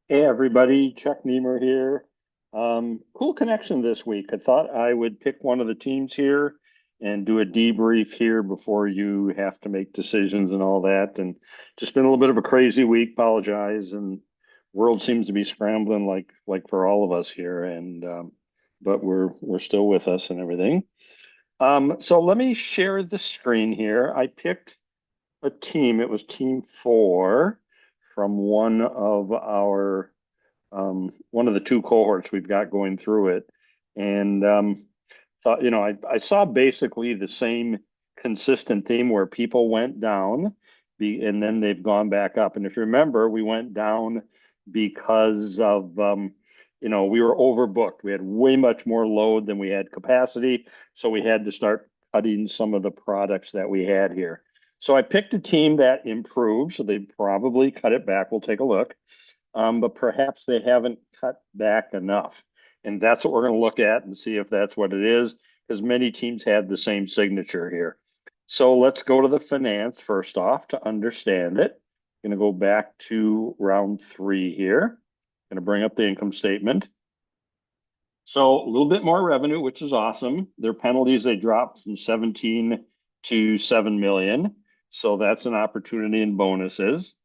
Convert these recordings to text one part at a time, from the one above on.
Hey everybody, Chuck Niemer here. Cool connection this week. I thought I would pick one of the teams here and do a debrief here before you have to make decisions and all that. And just been a little bit of a crazy week. Apologize, and world seems to be scrambling like for all of us here. And but we're still with us and everything. So let me share the screen here. I picked a team. It was team four from one of the two cohorts we've got going through it, and thought, I saw basically the same consistent theme where people went down, and then they've gone back up. And if you remember, we went down because of we were overbooked. We had way much more load than we had capacity, so we had to start cutting some of the products that we had here. So I picked a team that improved, so they probably cut it back. We'll take a look, but perhaps they haven't cut back enough. And that's what we're going to look at and see if that's what it is, because many teams had the same signature here. So let's go to the finance first off to understand it. Going to go back to round three here. Going to bring up the income statement. So a little bit more revenue, which is awesome. Their penalties, they dropped from 17 to 7 million. So that's an opportunity in bonuses.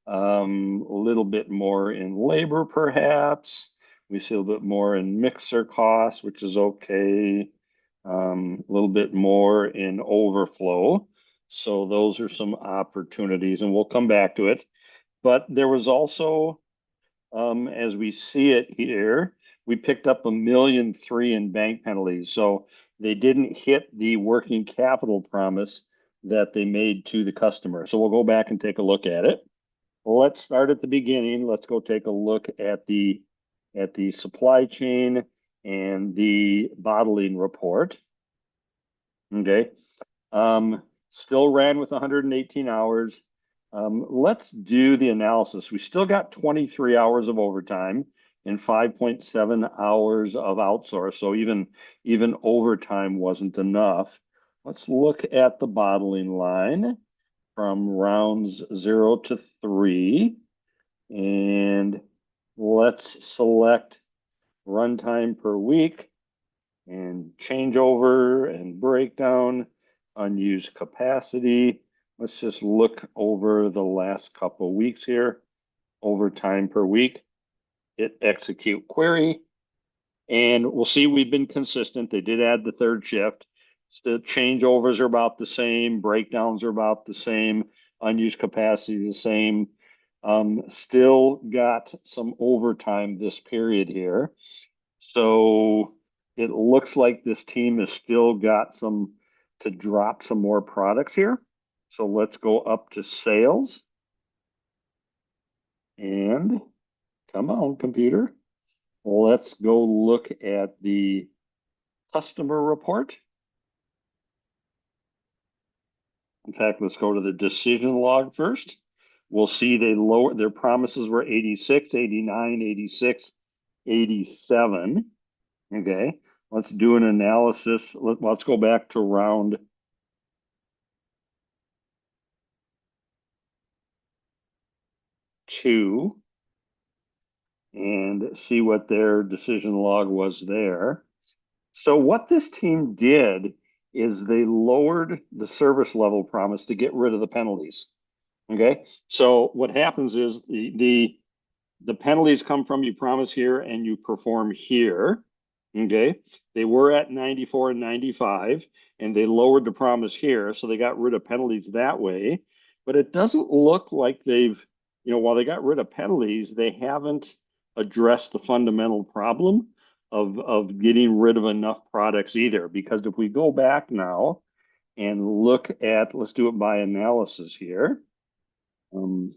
A little bit more in labor, perhaps. We see a little bit more in mixer costs, which is okay. A little bit more in overflow. So those are some opportunities, and we'll come back to it. But there was also, as we see it here, we picked up 1.3 million in bank penalties. So they didn't hit the working capital promise that they made to the customer. So we'll go back and take a look at it. Let's start at the beginning. Let's go take a look at the supply chain and the bottling report. Okay. Still ran with 118 hours. Let's do the analysis. We still got 23 hours of overtime and 5.7 hours of outsource. So even overtime wasn't enough. Let's look at the bottling line from rounds 0 to 3, and let's select runtime per week and changeover and breakdown, unused capacity. Let's just look over the last couple of weeks here. Overtime per week, hit execute query, and we'll see we've been consistent. They did add the third shift. The changeovers are about the same, breakdowns are about the same, unused capacity the same. Still got some overtime this period here. So it looks like this team has still got some to drop some more products here. So let's go up to sales and come on, computer. Let's go look at the customer report. In fact, let's go to the decision log first. We'll see they lowered their promises were 86, 89, 86, 87. Okay, let's do an analysis. Let's go back to round two and see what their decision log was there. So what this team did is they lowered the service level promise to get rid of the penalties. Okay. So what happens is the penalties come from you promise here and you perform here. Okay. They were at 94 and 95, and they lowered the promise here. So they got rid of penalties that way. But it doesn't look like while they got rid of penalties, they haven't addressed the fundamental problem of getting rid of enough products either. Because if we go back now and look at, let's do it by analysis here. Let's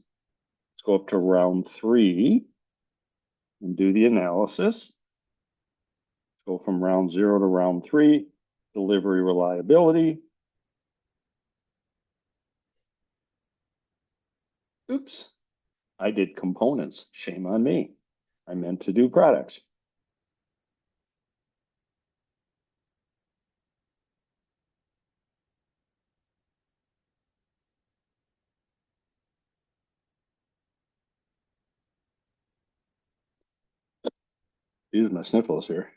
go up to round three and do the analysis. Go from round 0 to round 3, delivery reliability. Oops, I did components. Shame on me. I meant to do products. Excuse my sniffles here.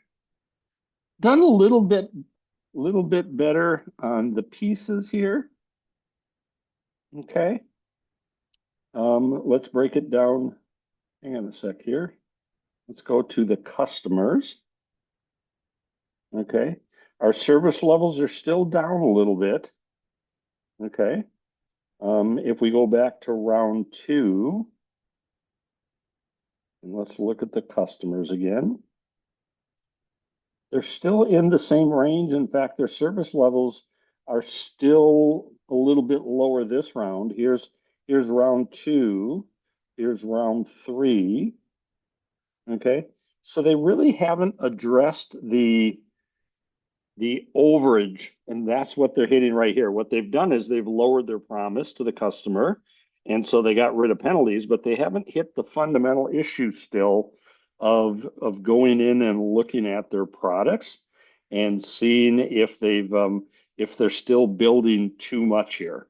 Done a little bit better on the pieces here. Okay. Let's break it down. Hang on a sec here. Let's go to the customers. Okay. Our service levels are still down a little bit. Okay. If we go back to round two, and let's look at the customers again. They're still in the same range. In fact, their service levels are still a little bit lower this round. Here's round two. Here's round three. Okay. So they really haven't addressed the overage, and that's what they're hitting right here. What they've done is they've lowered their promise to the customer, and so they got rid of penalties, but they haven't hit the fundamental issue still of going in and looking at their products and seeing if they're still building too much here.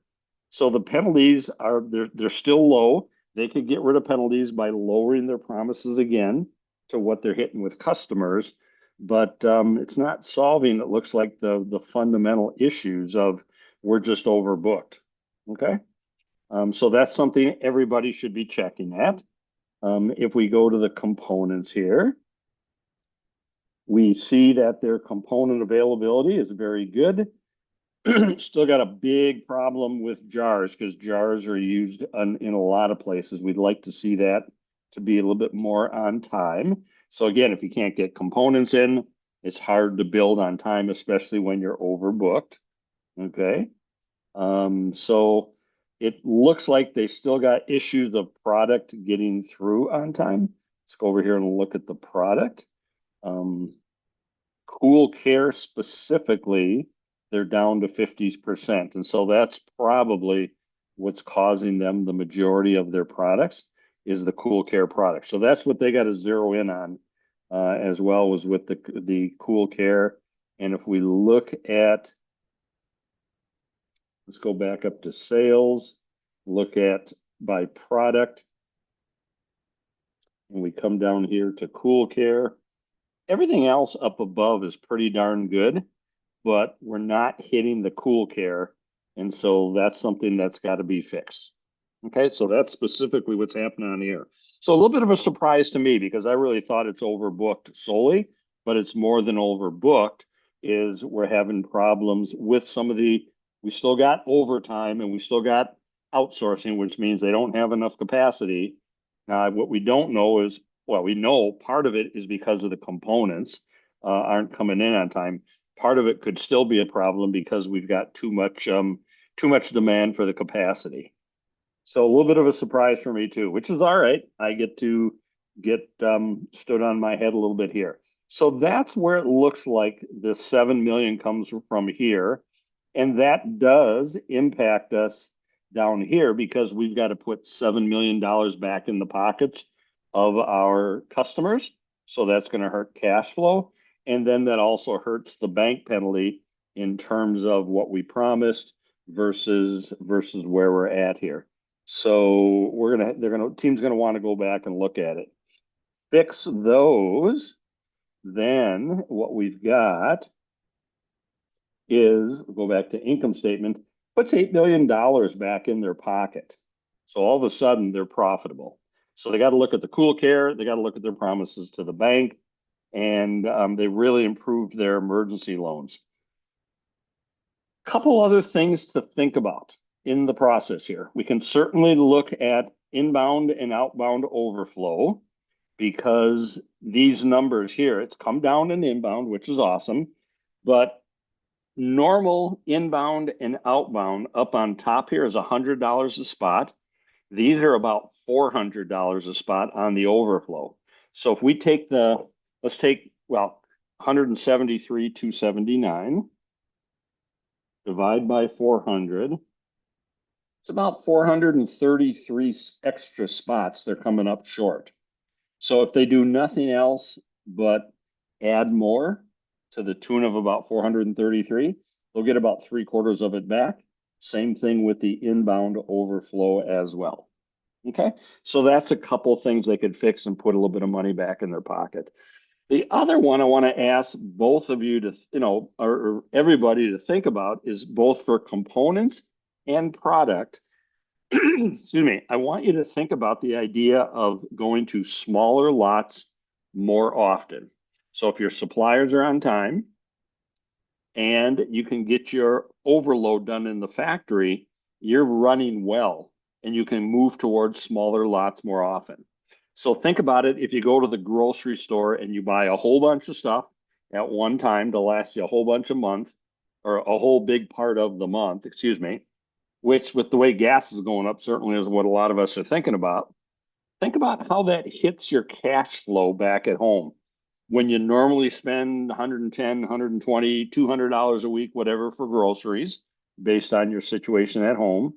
So the penalties are they're still low. They could get rid of penalties by lowering their promises again to what they're hitting with customers, but it's not solving, it looks like, the fundamental issues of we're just overbooked. Okay. So that's something everybody should be checking at. If we go to the components here, we see that their component availability is very good. Still got a big problem with jars because jars are used in a lot of places. We'd like to see that to be a little bit more on time. So again, if you can't get components in, it's hard to build on time, especially when you're overbooked. Okay. So it looks like they still got issues of product getting through on time. Let's go over here and look at the product. Cool Care specifically, they're down to 50%. And so that's probably what's causing them the majority of their products is the Cool Care product. So that's what they got to zero in on as well, was with the Cool Care. And if we look at, let's go back up to sales, look at by product, and we come down here to Cool Care. Everything else up above is pretty darn good, but we're not hitting the Cool Care. And so that's something that's got to be fixed. Okay, so that's specifically what's happening on here. So a little bit of a surprise to me because I really thought it's overbooked solely, but it's more than overbooked. Is we're having problems with some of we still got overtime and we still got outsourcing, which means they don't have enough capacity. What we don't know is, well, we know part of it is because of the components aren't coming in on time. Part of it could still be a problem because we've got too much demand for the capacity. So a little bit of a surprise for me too, which is all right. I get to get stood on my head a little bit here. So that's where it looks like the 7 million comes from here. And that does impact us down here because we've got to put $7 million back in the pockets of our customers. So that's going to hurt cash flow. And then that also hurts the bank penalty in terms of what we promised versus where we're at here. So team's gonna want to go back and look at it. Fix those. Then what we've got is, go back to income statement, puts $8 million back in their pocket. So all of a sudden they're profitable. So they got to look at the Cool Care, they got to look at their promises to the bank, and they really improved their emergency loans. Couple other things to think about in the process here. We can certainly look at inbound and outbound overflow because these numbers here, it's come down in inbound, which is awesome, but normal inbound and outbound up on top here is $100 a spot. These are about $400 a spot on the overflow. So if we take let's take, well, 173,279 divide by 400. It's about 433 extra spots they're coming up short. So if they do nothing else but add more to the tune of about 433, they'll get about 3/4 of it back. Same thing with the inbound overflow as well. Okay, so that's a couple things they could fix and put a little bit of money back in their pocket. The other one I want to ask both of you to, or everybody to think about is both for components and product. Excuse me. I want you to think about the idea of going to smaller lots more often. So if your suppliers are on time and you can get your overload done in the factory, you're running well and you can move towards smaller lots more often. So think about it if you go to the grocery store and you buy a whole bunch of stuff at one time to last you a whole bunch of months or a whole big part of the month, excuse me, which with the way gas is going up certainly is what a lot of us are thinking about. Think about how that hits your cash flow back at home when you normally spend 110, 120, $200 a week, whatever, for groceries based on your situation at home.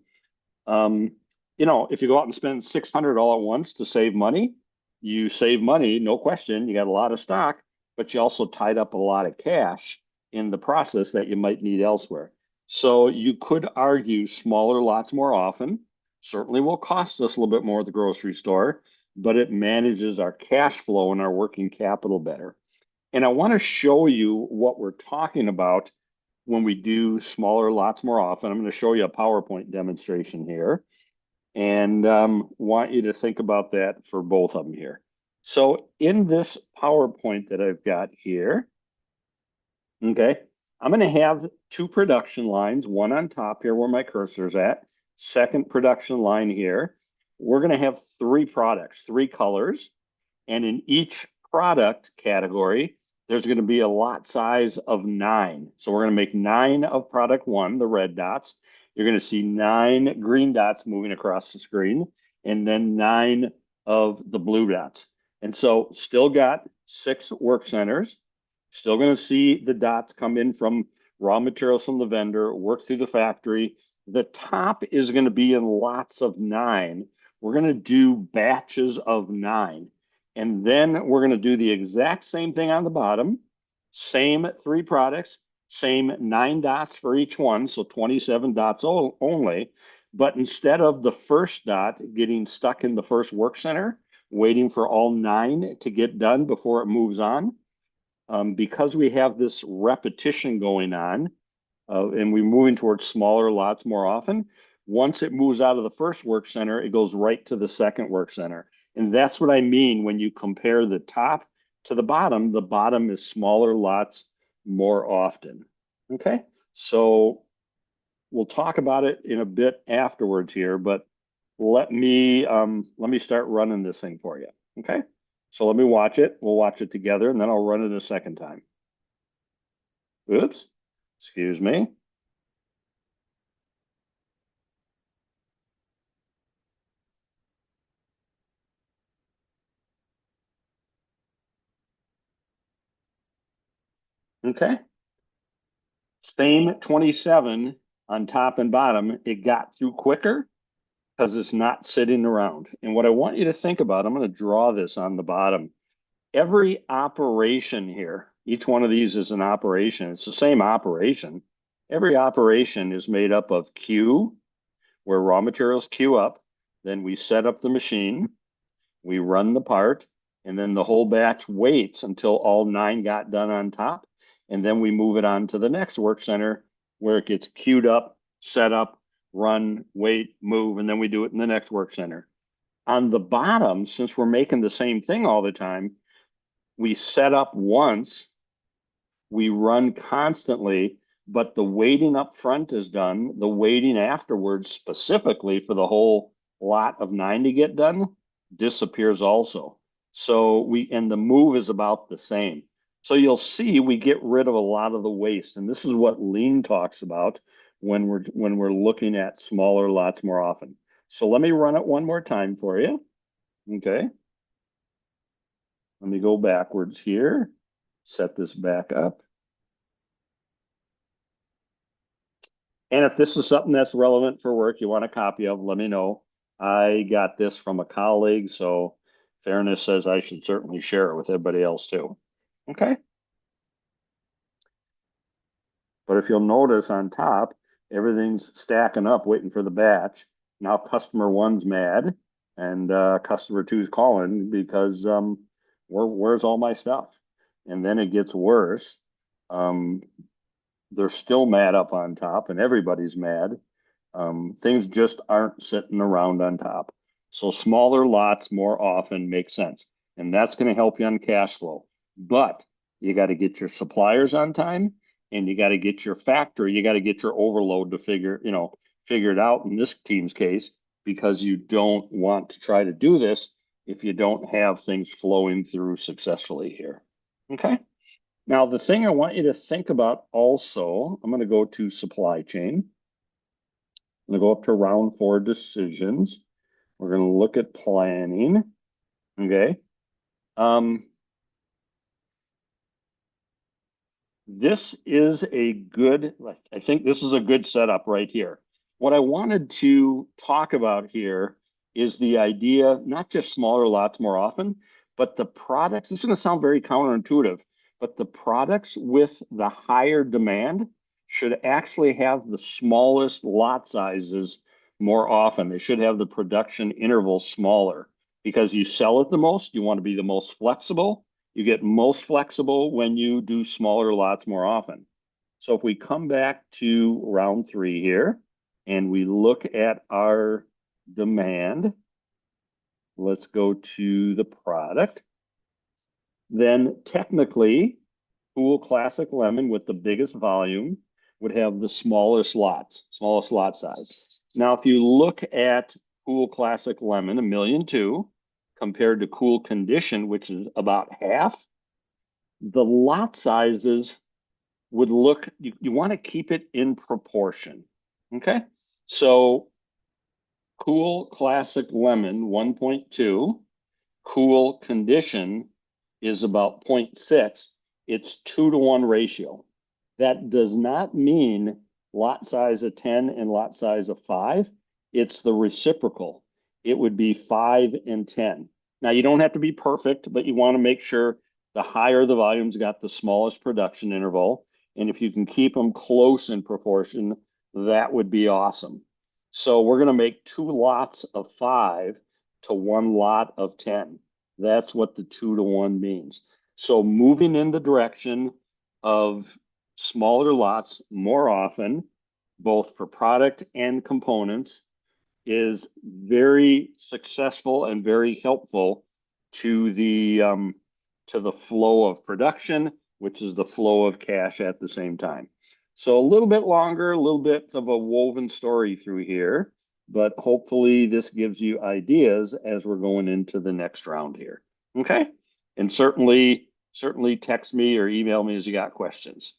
Um, if you go out and spend 600 all at once to save money, you save money, no question. You got a lot of stock, but you also tied up a lot of cash in the process that you might need elsewhere. So you could argue smaller lots more often. Certainly will cost us a little bit more at the grocery store, but it manages our cash flow and our working capital better. And I want to show you what we're talking about when we do smaller lots more often. I'm going to show you a PowerPoint demonstration here and want you to think about that for both of them here. So in this PowerPoint that I've got here, okay, I'm going to have two production lines, one on top here where my cursor's at, second production line here. We're going to have three products, three colors, and in each product category, there's going to be a lot size of 9. So we're going to make 9 of product 1, the red dots. You're going to see 9 green dots moving across the screen, and then 9 of the blue dots. And so still got 6 work centers. Still going to see the dots come in from raw materials from the vendor, work through the factory. The top is going to be in lots of 9. We're going to do batches of 9. And then we're going to do the exact same thing on the bottom. Same 3 products, same 9 dots for each one, so 27 dots only. But instead of the first dot getting stuck in the first work center, waiting for all 9 to get done before it moves on, because we have this repetition going on, and we're moving towards smaller lots more often, once it moves out of the first work center, it goes right to the second work center. And that's what I mean when you compare the top to the bottom is smaller lots more often. Okay, so we'll talk about it in a bit afterwards here, but let me start running this thing for you. Okay, so let me watch it. We'll watch it together, and then I'll run it a second time. Oops, excuse me. Okay, same 27 on top and bottom. It got through quicker because it's not sitting around. And what I want you to think about, I'm going to draw this on the bottom. Every operation here, each one of these is an operation. It's the same operation. Every operation is made up of queue, where raw materials queue up. Then we set up the machine, we run the part, and then the whole batch waits until all 9 got done on top. And then we move it on to the next work center where it gets queued up, set up, run, wait, move, and then we do it in the next work center. On the bottom, since we're making the same thing all the time, we set up once, we run constantly, but the waiting up front is done. The waiting afterwards, specifically for the whole lot of 9 to get done, disappears also. So and the move is about the same. So you'll see we get rid of a lot of the waste. And this is what lean talks about when we're looking at smaller lots more often. So let me run it one more time for you. Okay. Let me go backwards here, set this back up. And if this is something that's relevant for work you want a copy of, let me know. I got this from a colleague, so fairness says I should certainly share it with everybody else too. Okay. But if you'll notice on top, everything's stacking up waiting for the batch. Now customer 1's mad and customer 2's calling because where's all my stuff? and then it gets worse, they're still mad up on top, and everybody's mad. Things just aren't sitting around on top. So smaller lots more often make sense. And that's going to help you on cash flow. But you got to get your suppliers on time, and you got to get your factory, you got to get your overload to figured out in this team's case, because you don't want to try to do this if you don't have things flowing through successfully here. Okay. Now, the thing I want you to think about also, I'm going to go to supply chain. I'm going to go up to round 4 decisions. We're going to look at planning. Okay. This is a good, I think this is a good setup right here. What I wanted to talk about here is the idea, not just smaller lots more often, but the products. This is going to sound very counterintuitive, but the products with the higher demand should actually have the smallest lot sizes more often. They should have the production interval smaller because you sell it the most. You want to be the most flexible. You get most flexible when you do smaller lots more often. So if we come back to round 3 here and we look at our demand, let's go to the product. Then technically, Cool Classic Lemon with the biggest volume would have the smallest lot size. Now, if you look at Cool Classic Lemon, 1,000,002, compared to Cool Condition, which is about half, the lot sizes would look, you want to keep it in proportion. Okay. So Cool Classic Lemon 1.2, Cool Condition is about 0.6. It's 2-to-1 ratio. That does not mean lot size of 10 and lot size of 5. It's the reciprocal. It would be 5 and 10. Now, you don't have to be perfect, but you want to make sure the higher the volume's got the smallest production interval. And if you can keep them close in proportion, that would be awesome. So we're going to make 2 lots of 5 to 1 lot of 10. That's what the 2-to-1 means. So moving in the direction of smaller lots more often, both for product and components, is very successful and very helpful to the flow of production, which is the flow of cash at the same time. So a little bit longer, a little bit of a woven story through here, but hopefully this gives you ideas as we're going into the next round here. Okay? And certainly text me or email me as you got questions.